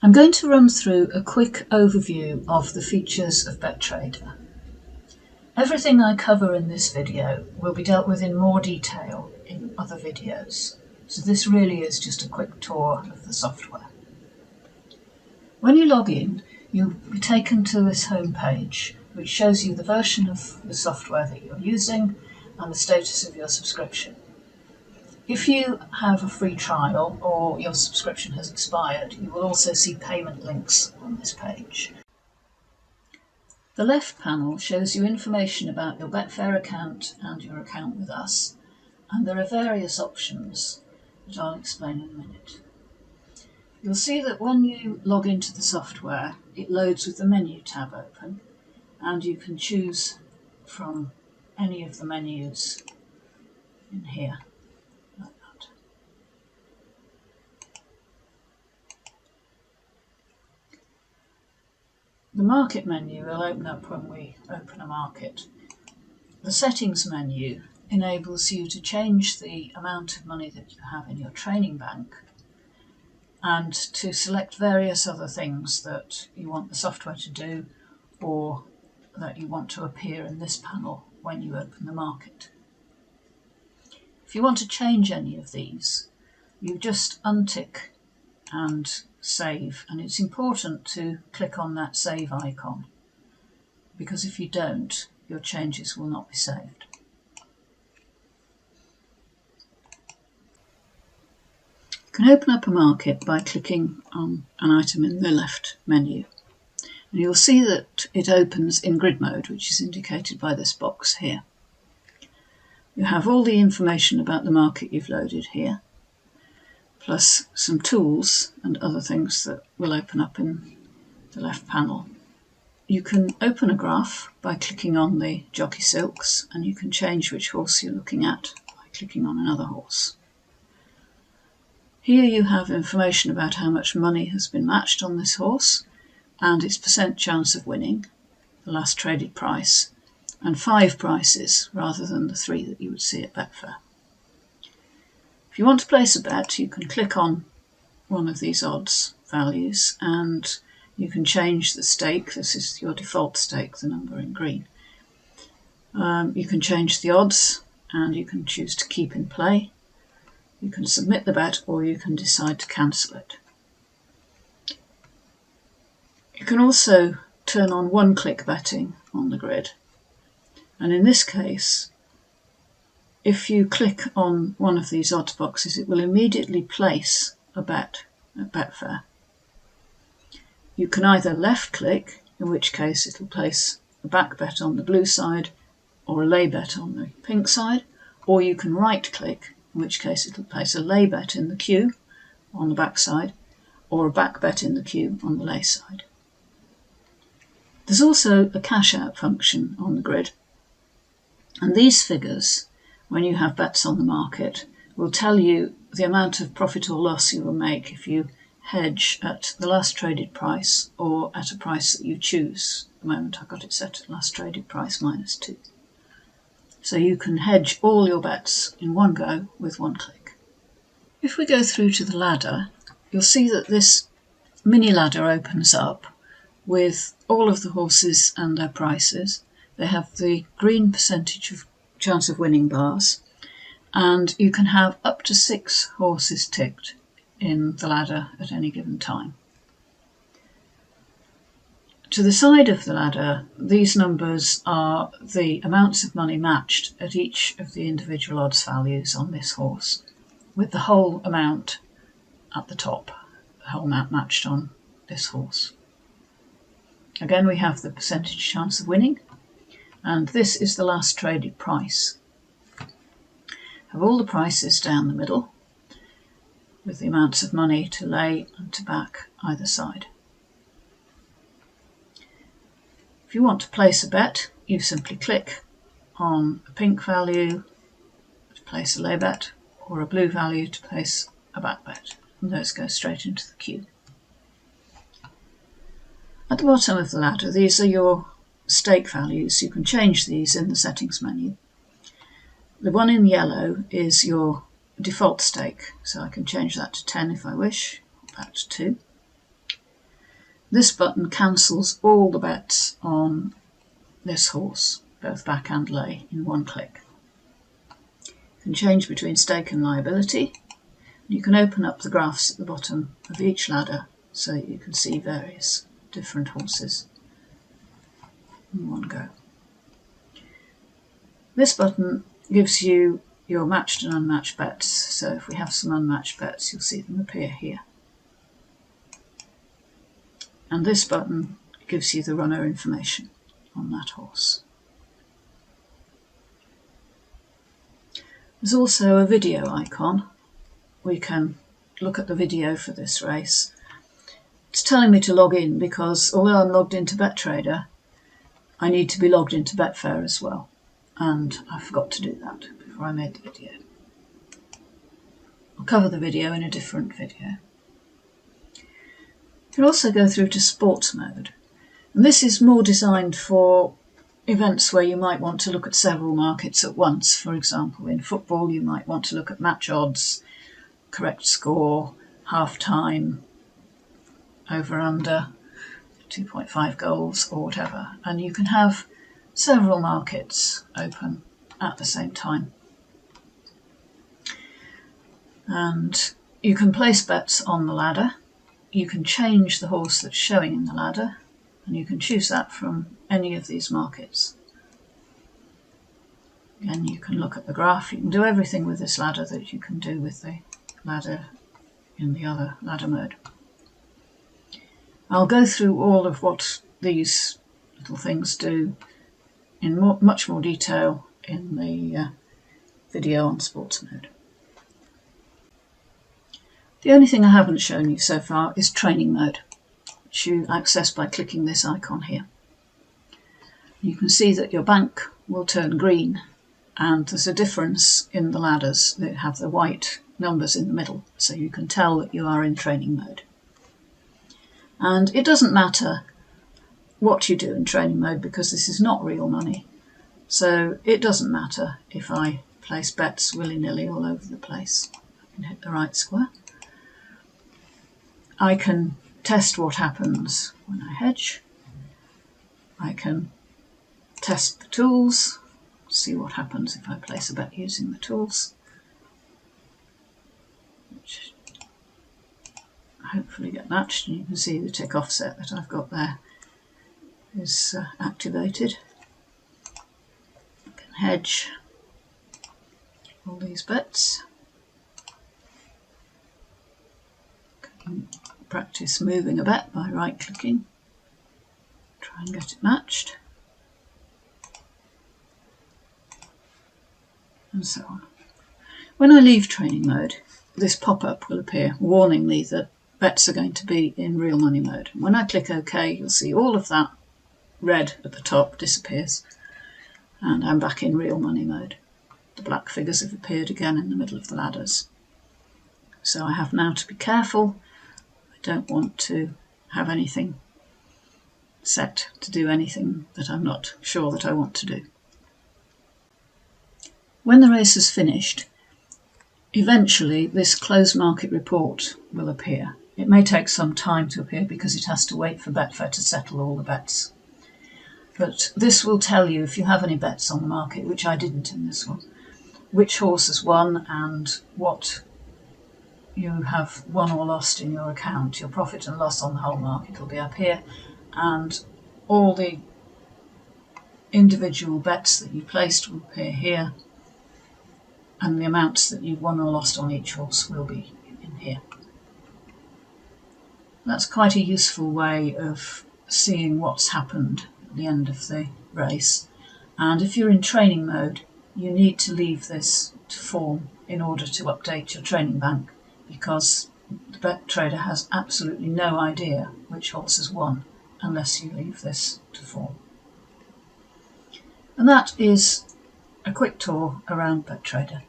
I'm going to run through a quick overview of the features of BetTrader. Everything I cover in this video will be dealt with in more detail in other videos, so this really is just a quick tour of the software. When you log in, you'll be taken to this home page, which shows you the version of the software that you're using and the status of your subscription. If you have a free trial or your subscription has expired, you will also see payment links on this page. The left panel shows you information about your Betfair account and your account with us, and there are various options that I'll explain in a minute. You'll see that when you log into the software, it loads with the menu tab open, and you can choose from any of the menus in here. The market menu will open up when we open a market. The settings menu enables you to change the amount of money that you have in your training bank and to select various other things that you want the software to do or that you want to appear in this panel when you open the market. If you want to change any of these, you just untick and save, and it's important to click on that save icon because if you don't, your changes will not be saved. You can open up a market by clicking on an item in the left menu, and you'll see that it opens in grid mode, which is indicated by this box here. You have all the information about the market you've loaded here, plus some tools and other things that will open up in the left panel. You can open a graph by clicking on the jockey silks, and you can change which horse you're looking at by clicking on another horse. Here you have information about how much money has been matched on this horse and its % chance of winning, the last traded price, and 5 prices rather than the 3 that you would see at Betfair. If you want to place a bet, you can click on one of these odds values and you can change the stake. This is your default stake, the number in green. You can change the odds and you can choose to keep in play. You can submit the bet or you can decide to cancel it. You can also turn on one-click betting on the grid, and in this case, if you click on one of these odds boxes, it will immediately place a bet at Betfair. You can either left click, in which case it will place a back bet on the blue side or a lay bet on the pink side, or you can right click, in which case it will place a lay bet in the queue on the back side or a back bet in the queue on the lay side. There's also a cash out function on the grid, and these figures, when you have bets on the market, will tell you the amount of profit or loss you will make if you hedge at the last traded price or at a price that you choose. At the moment I've got it set at last traded price -2. So you can hedge all your bets in one go with one click. If we go through to the ladder, you'll see that this mini ladder opens up with all of the horses and their prices. They have the green % of chance of winning bars, and you can have up to 6 horses ticked in the ladder at any given time. To the side of the ladder, these numbers are the amounts of money matched at each of the individual odds values on this horse, with the whole amount at the top, the whole amount matched on this horse. Again, we have the % chance of winning, and this is the last traded price. Have all the prices down the middle with the amounts of money to lay and to back either side. If you want to place a bet, you simply click on a pink value to place a lay bet or a blue value to place a back bet, and those go straight into the queue. At the bottom of the ladder, these are your stake values. You can change these in the settings menu. The one in yellow is your default stake, so I can change that to 10 if I wish, back to 2. This button cancels all the bets on this horse, both back and lay, in one click. You can change between stake and liability. You can open up the graphs at the bottom of each ladder so that you can see various different horses in one go. This button gives you your matched and unmatched bets, so if we have some unmatched bets you'll see them appear here. And this button gives you the runner information on that horse. There's also a video icon. We can look at the video for this race. It's telling me to log in because although I'm logged into BetTrader, I need to be logged into Betfair as well, and I forgot to do that before I made the video. I'll cover the video in a different video. You can also go through to sports mode, and this is more designed for events where you might want to look at several markets at once. For example, in football you might want to look at match odds, correct score, half time, over under, 2.5 goals or whatever, and you can have several markets open at the same time. And you can place bets on the ladder. You can change the horse that's showing in the ladder, and you can choose that from any of these markets. Again, you can look at the graph. You can do everything with this ladder that you can do with the ladder in the other ladder mode. I'll go through all of what these little things do in much more detail in the video on sports mode. The only thing I haven't shown you so far is training mode, which you access by clicking this icon here. You can see that your bank will turn green, and there's a difference in the ladders that have the white numbers in the middle, so you can tell that you are in training mode. And it doesn't matter what you do in training mode because this is not real money, so it doesn't matter if I place bets willy-nilly all over the place. I can hit the right square. I can test what happens when I hedge. I can test the tools, see what happens if I place a bet using the tools, which hopefully get matched, and you can see the tick offset that I've got there is activated. I can hedge all these bets. I can practice moving a bet by right clicking, try and get it matched, and so on. When I leave training mode, this pop-up will appear warning me that bets are going to be in real money mode. When I click OK, you'll see all of that red at the top disappears, and I'm back in real money mode. The black figures have appeared again in the middle of the ladders. So I have now to be careful. I don't want to have anything set to do anything that I'm not sure that I want to do. When the race is finished, eventually this closed market report will appear. It may take some time to appear because it has to wait for Betfair to settle all the bets. But this will tell you if you have any bets on the market, which I didn't in this one, which horse has won and what you have won or lost in your account. Your profit and loss on the whole market will be up here, and all the individual bets that you placed will appear here, and the amounts that you've won or lost on each horse will be in here. That's quite a useful way of seeing what's happened at the end of the race, and if you're in training mode you need to leave this to form in order to update your training bank, because the BetTrader has absolutely no idea which horse has won unless you leave this to form. And that is a quick tour around BetTrader.